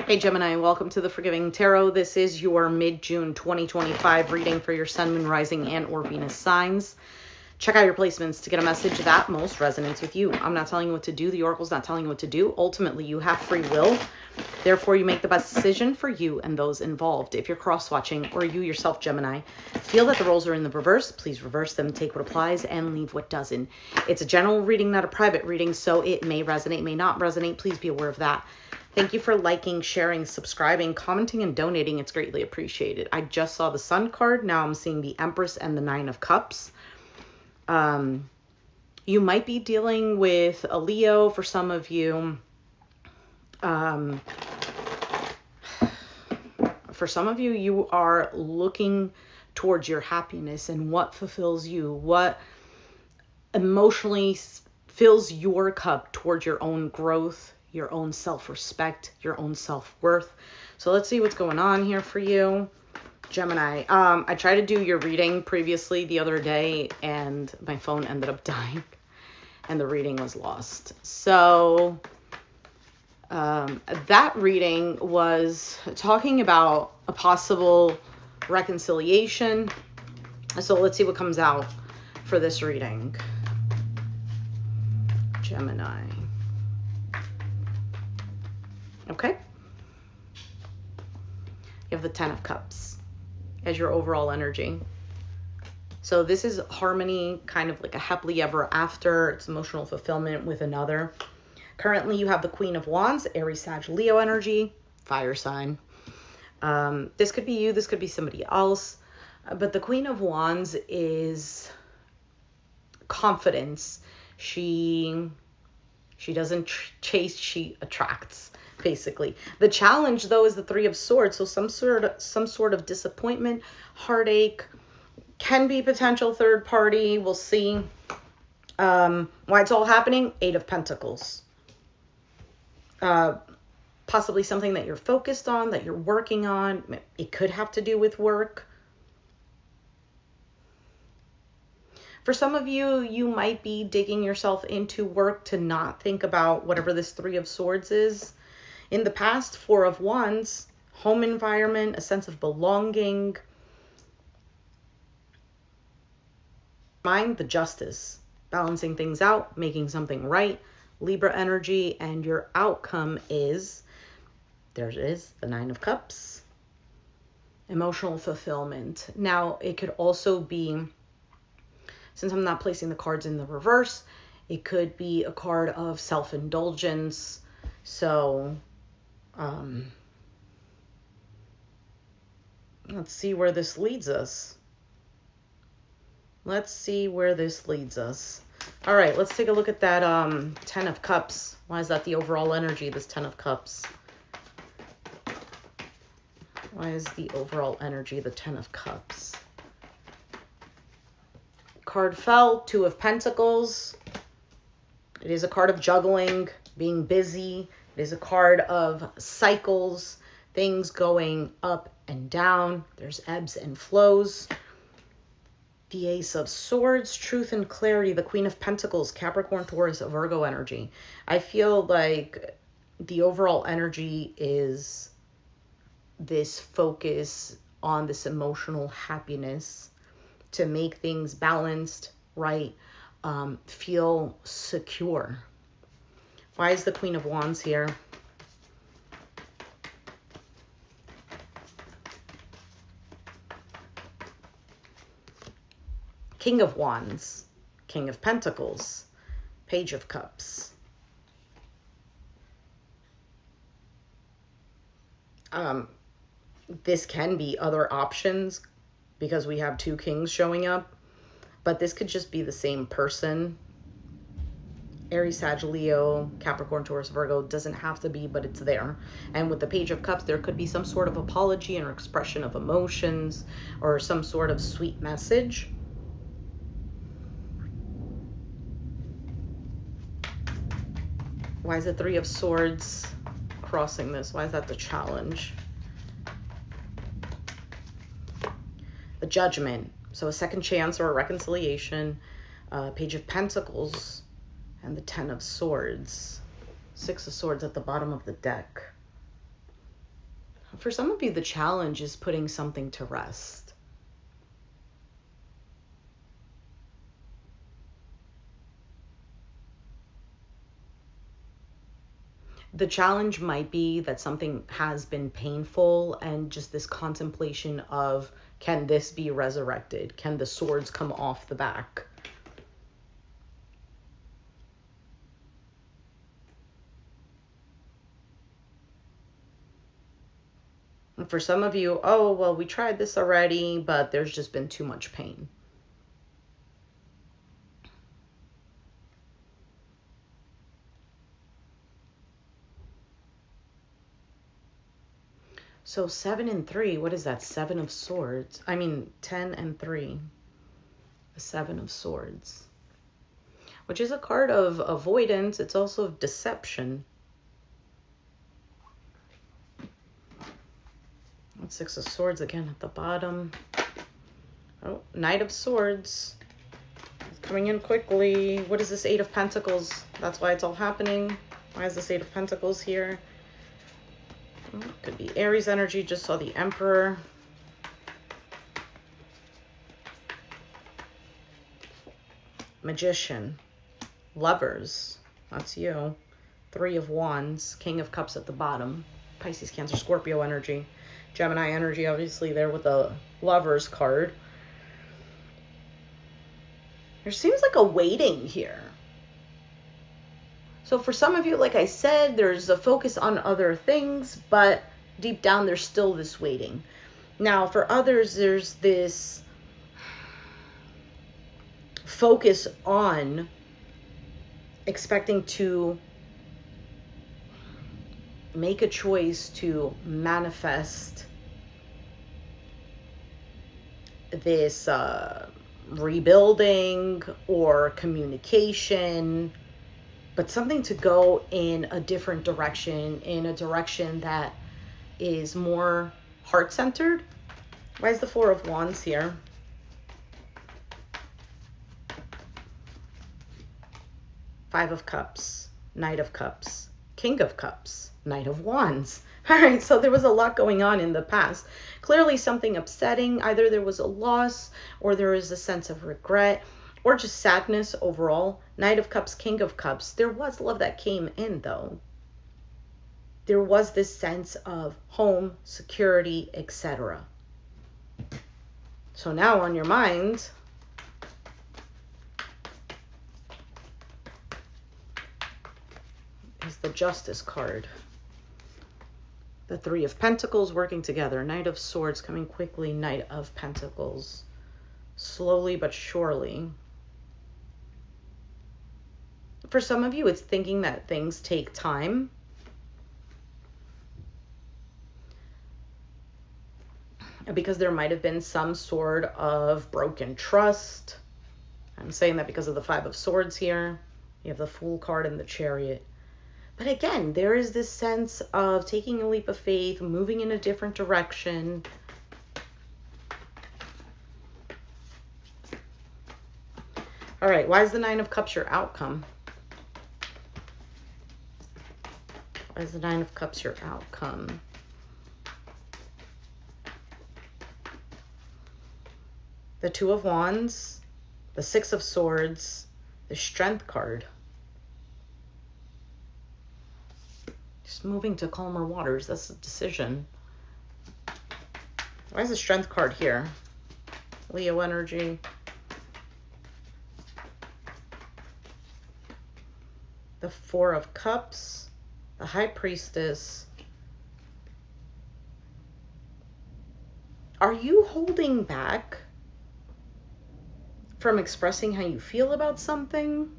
Hey Gemini, welcome to the Forgiving Tarot. This is your mid-June 2025 reading for your Sun, Moon, Rising, and or Venus signs. Check out your placements to get a message that most resonates with you. I'm not telling you what to do. The Oracle's not telling you what to do. Ultimately, you have free will. Therefore, you make the best decision for you and those involved. If you're cross-watching or you yourself, Gemini, feel that the roles are in the reverse, please reverse them, take what applies, and leave what doesn't. It's a general reading, not a private reading, so it may resonate, may not resonate. Please be aware of that. Thank you for liking, sharing, subscribing, commenting, and donating. It's greatly appreciated. I just saw the Sun card. Now I'm seeing the Empress and the Nine of Cups. You might be dealing with a Leo for some of you. For some of you, you are looking towards your happiness and what fulfills you, what emotionally fills your cup towards your own growth, your own self-respect, your own self-worth. So let's see what's going on here for you, Gemini. I tried to do your reading previously the other day and my phone ended up dying and the reading was lost. So that reading was talking about a possible reconciliation. So let's see what comes out for this reading, Gemini. Okay. You have the Ten of Cups as your overall energy. So this is harmony, kind of like a happily ever after. It's emotional fulfillment with another. Currently, you have the Queen of Wands, Aries, Sag, Leo energy, fire sign. This could be you. This could be somebody else. But the Queen of Wands is confidence. She doesn't chase, she attracts, basically. The challenge, though, is the Three of Swords. So some sort of disappointment, heartache, can be potential third party. We'll see why it's all happening. Eight of Pentacles. Possibly something that you're focused on, that you're working on. It could have to do with work. For some of you, you might be digging yourself into work to not think about whatever this Three of Swords is. In the past, Four of Wands, home environment, a sense of belonging. Mind the Justice, balancing things out, making something right. Libra energy, and your outcome is, there it is, the Nine of Cups. Emotional fulfillment. Now, it could also be, since I'm not placing the cards in the reverse, it could be a card of self-indulgence. So, let's see where this leads us. Let's see where this leads us. All right, let's take a look at that Ten of Cups. Why is that the overall energy, this Ten of Cups? Why is the overall energy the Ten of Cups? Card fell, Two of Pentacles. It is a card of juggling, being busy. It is a card of cycles, things going up and down. There's ebbs and flows. The Ace of Swords, truth and clarity, the Queen of Pentacles, Capricorn, Taurus, Virgo energy. I feel like the overall energy is this focus on this emotional happiness to make things balanced, right? Feel secure. Why is the Queen of Wands here? King of Wands, King of Pentacles, Page of Cups. This can be other options because we have two kings showing up, but this could just be the same person. Aries, Sag, Leo, Capricorn, Taurus, Virgo, doesn't have to be, but it's there. And with the Page of Cups, there could be some sort of apology or expression of emotions or some sort of sweet message. Why is the Three of Swords crossing this? Why is that the challenge? The Judgment. So a second chance or a reconciliation. Page of Pentacles and the Ten of Swords. Six of Swords at the bottom of the deck. For some of you, the challenge is putting something to rest. The challenge might be that something has been painful and just this contemplation of, can this be resurrected? Can the swords come off the back? And for some of you, oh, well, we tried this already, but there's just been too much pain. So 7 and 3, what is that? 7 of swords. 10 and 3. The 7 of swords. Which is a card of avoidance. It's also of deception. 6 of swords again at the bottom. Oh, Knight of Swords. It's coming in quickly. What is this 8 of Pentacles? That's why it's all happening. Why is this 8 of Pentacles here? Could be Aries energy. Just saw the Emperor. Magician. Lovers. That's you. 3 of Wands. King of Cups at the bottom. Pisces, Cancer, Scorpio energy. Gemini energy, obviously, there with the Lovers card. There seems like a waiting here. So for some of you, like I said, there's a focus on other things, but deep down there's still this waiting. Now for others, there's this focus on expecting to make a choice to manifest this rebuilding or communication, but something to go in a different direction, in a direction that is more heart-centered. Why is the 4 of Wands here? Five of Cups, Knight of Cups, King of Cups, Knight of Wands. All right, so there was a lot going on in the past. Clearly something upsetting. Either there was a loss or there was a sense of regret or just sadness overall. Knight of Cups, King of Cups. There was love that came in, though. There was this sense of home, security, etc. So now on your mind is the Justice card. The 3 of Pentacles working together. Knight of Swords coming quickly. Knight of Pentacles. Slowly but surely. For some of you, it's thinking that things take time. Because there might have been some sort of broken trust. I'm saying that because of the 5 of Swords here. You have the Fool card and the Chariot. But again, there is this sense of taking a leap of faith, moving in a different direction. All right, why is the 9 of Cups your outcome? Why is the 9 of Cups your outcome? The 2 of Wands, the 6 of Swords, the Strength card. Just moving to calmer waters. That's a decision. Why is the Strength card here? Leo energy. The 4 of Cups. The High Priestess. Are you holding back from expressing how you feel about something?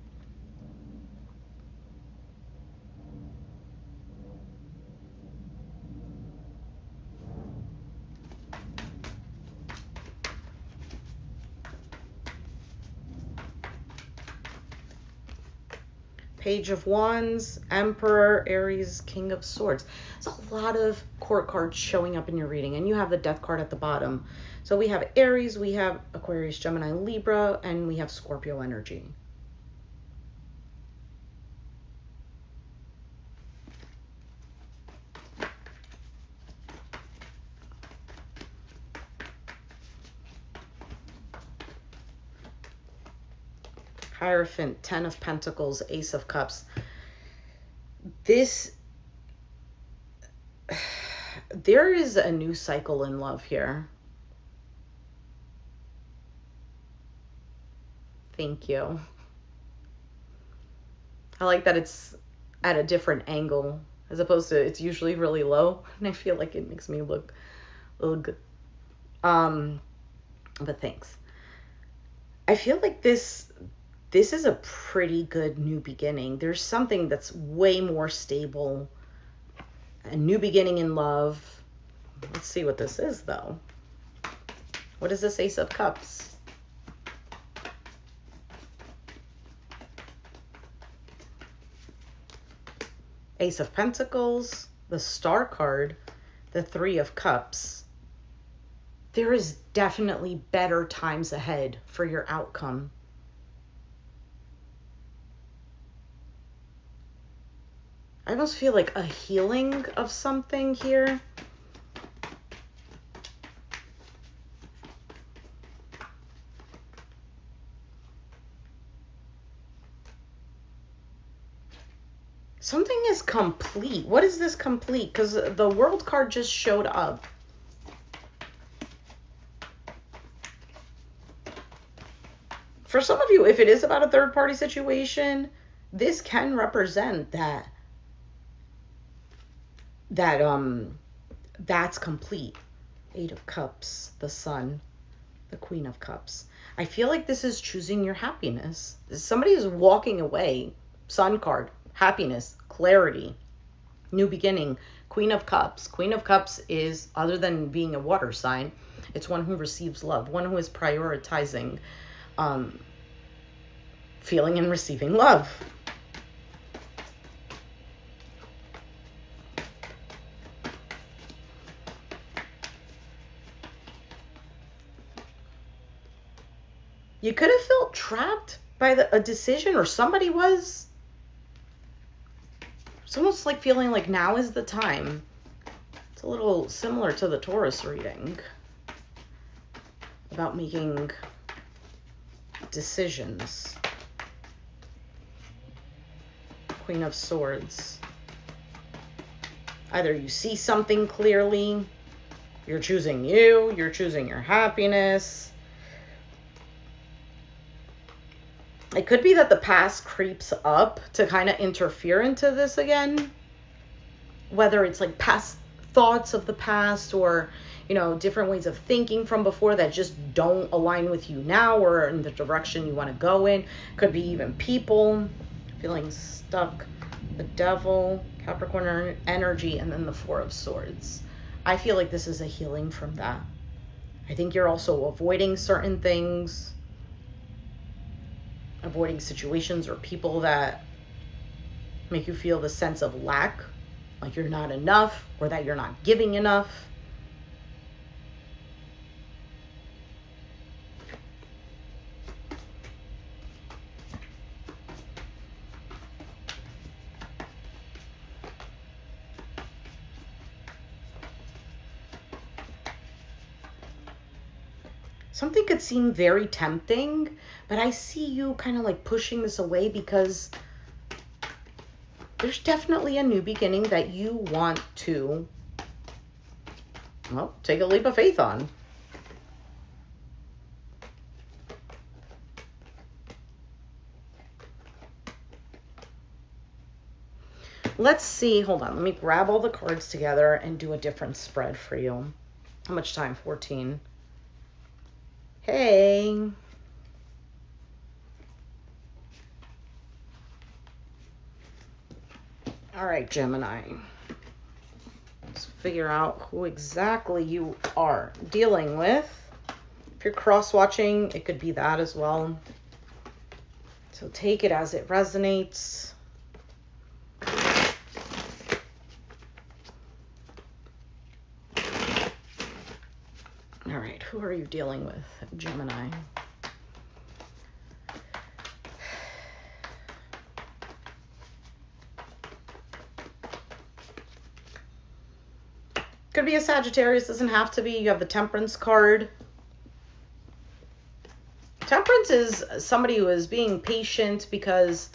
Page of Wands, Emperor, Aries, King of Swords. There's a lot of court cards showing up in your reading, and you have the Death card at the bottom. So we have Aries, we have Aquarius, Gemini, Libra, and we have Scorpio energy. Hierophant, 10 of Pentacles, Ace of Cups. There is a new cycle in love here. Thank you. I like that it's at a different angle as opposed to it's usually really low, and I feel like it makes me look good. But thanks. I feel like this is a pretty good new beginning. There's something that's way more stable. A new beginning in love. Let's see what this is, though. What is this Ace of Cups? Ace of Pentacles, the Star card, the Three of Cups. There is definitely better times ahead for your outcome. I almost feel like a healing of something here. Something is complete. What is this complete? Because the World card just showed up. For some of you, if it is about a third-party situation, this can represent that's complete. Eight of Cups, the Sun, the Queen of Cups. I feel like this is choosing your happiness. Somebody is walking away. Sun card, happiness, clarity, new beginning. Queen of Cups. Queen of Cups is, other than being a water sign, it's one who receives love, one who is prioritizing feeling and receiving love. You could have felt trapped by a decision, or somebody was. It's almost like feeling like now is the time. It's a little similar to the Taurus reading about making decisions. Queen of Swords. Either you see something clearly, you're choosing you're choosing your happiness. It could be that the past creeps up to kind of interfere into this again. Whether it's like past thoughts of the past or, different ways of thinking from before that just don't align with you now or in the direction you want to go in. Could be even people feeling stuck. The Devil, Capricorn energy, and then the Four of Swords. I feel like this is a healing from that. I think you're also avoiding certain things. Avoiding situations or people that make you feel the sense of lack, like you're not enough or that you're not giving enough. Something could seem very tempting, but I see you kind of like pushing this away because there's definitely a new beginning that you want to, well, take a leap of faith on. Let's see. Hold on. Let me grab all the cards together and do a different spread for you. How much time? 14. Hey. All right, Gemini. Let's figure out who exactly you are dealing with. If you're cross-watching, it could be that as well. So take it as it resonates. All right, who are you dealing with, Gemini? Could be a Sagittarius, doesn't have to be. You have the Temperance card. Temperance Temperance is somebody who is being patient because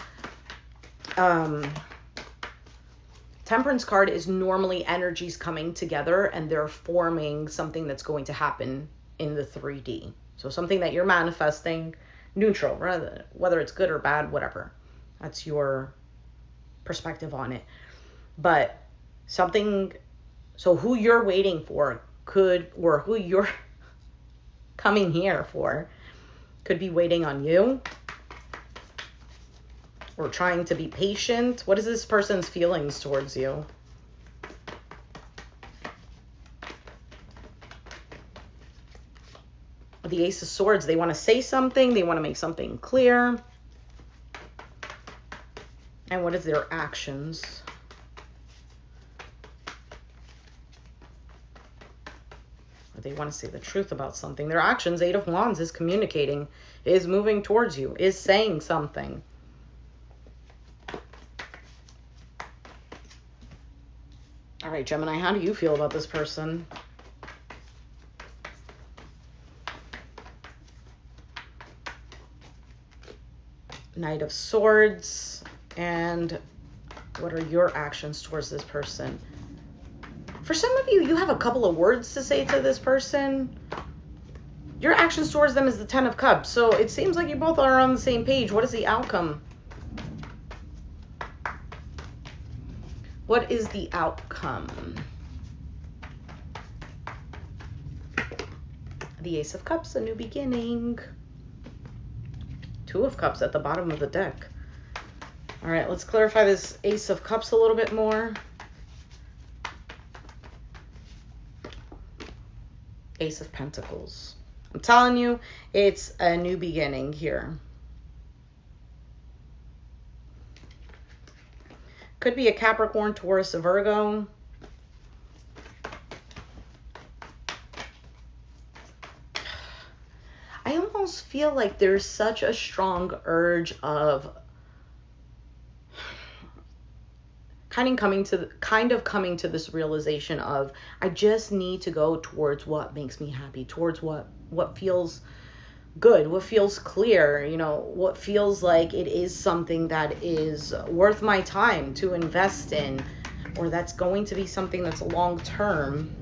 Temperance card is normally energies coming together and they're forming something that's going to happen in the 3D. So something that you're manifesting, neutral, whether it's good or bad, whatever. That's your perspective on it. But something, so who you're waiting for or who you're coming here for could be waiting on you or trying to be patient. What is this person's feelings towards you? The Ace of Swords, they want to say something, they want to make something clear. And what is their actions? They want to say the truth about something. Their actions, Eight of Wands, is communicating, is moving towards you, is saying something. All right, Gemini, how do you feel about this person? Knight of Swords. And what are your actions towards this person? For some of you, you have a couple of words to say to this person. Your actions towards them is the Ten of Cups. So it seems like you both are on the same page. What is the outcome? What is the outcome? The Ace of Cups, a new beginning. Two of Cups at the bottom of the deck. All right, let's clarify this Ace of Cups a little bit more. Ace of Pentacles. I'm telling you, it's a new beginning here. Could be a Capricorn, Taurus, a Virgo. I almost feel like there's such a strong urge of kind of coming to this realization of, I just need to go towards what makes me happy, towards what feels good, what feels clear, you know, what feels like it is something that is worth my time to invest in, or that's going to be something that's long term.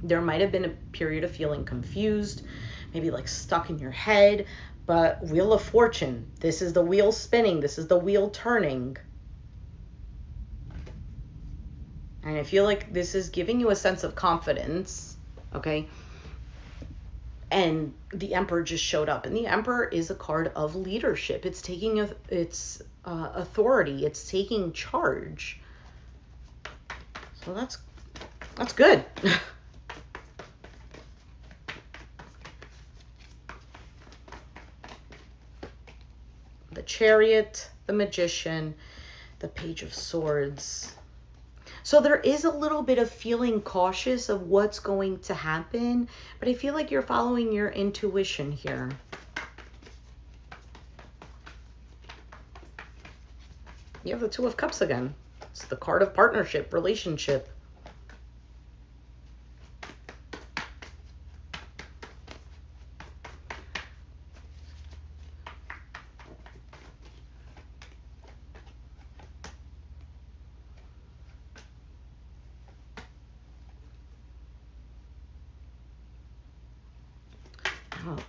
There might have been a period of feeling confused, maybe like stuck in your head, but Wheel of Fortune, this is the wheel spinning, this is the wheel turning. And I feel like this is giving you a sense of confidence, okay? And the Emperor just showed up, and the Emperor is a card of leadership. It's taking its authority, it's taking charge. So that's good. The Chariot, the Magician, the Page of Swords. So there is a little bit of feeling cautious of what's going to happen, but I feel like you're following your intuition here. You have the Two of Cups again. It's the card of partnership, relationship.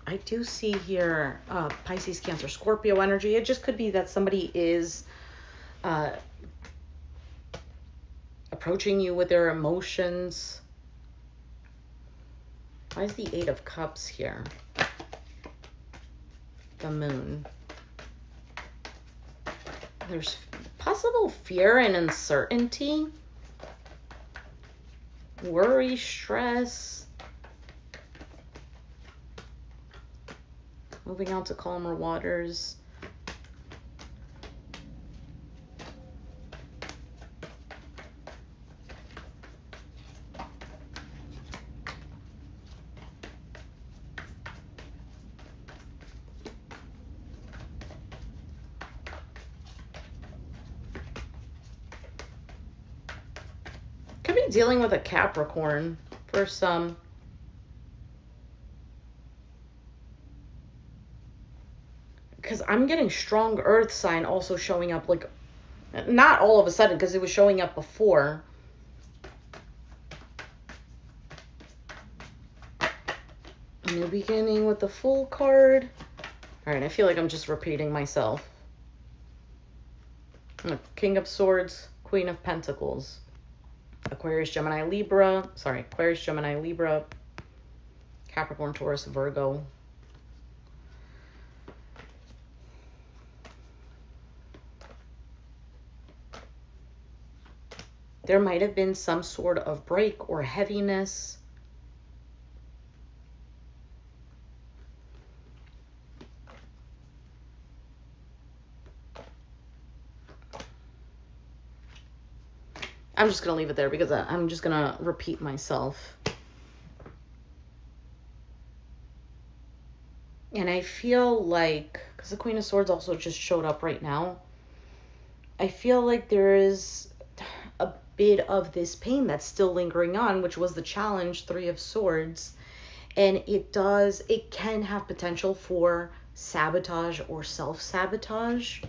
I do see here Pisces, Cancer, Scorpio energy. It just could be that somebody is approaching you with their emotions. Why is the Eight of Cups here? The Moon. There's possible fear and uncertainty. Worry, stress. Moving out to calmer waters. dealing with a Capricorn for some. Because I'm getting strong earth sign also showing up, like, not all of a sudden, because it was showing up before. New beginning with the Fool card. All right, I feel like I'm just repeating myself. King of Swords, Queen of Pentacles. Aquarius, Gemini, Libra. Sorry, Aquarius, Gemini, Libra. Capricorn, Taurus, Virgo. There might have been some sort of break or heaviness. I'm just going to leave it there because I'm just going to repeat myself. And I feel like, because the Queen of Swords also just showed up right now, I feel like there is a bit of this pain that's still lingering on, which was the challenge, Three of Swords. And it can have potential for sabotage or self-sabotage.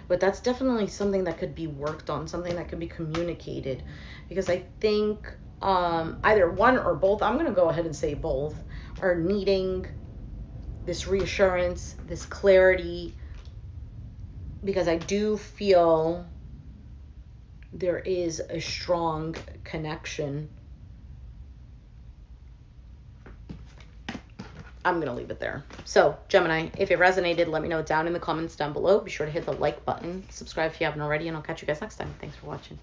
But that's definitely something that could be worked on, something that could be communicated. Because I think either one or both, I'm going to go ahead and say both, are needing this reassurance, this clarity. Because I do feel there is a strong connection. I'm going to leave it there. So, Gemini, if it resonated, let me know down in the comments down below. Be sure to hit the like button. Subscribe if you haven't already, and I'll catch you guys next time. Thanks for watching.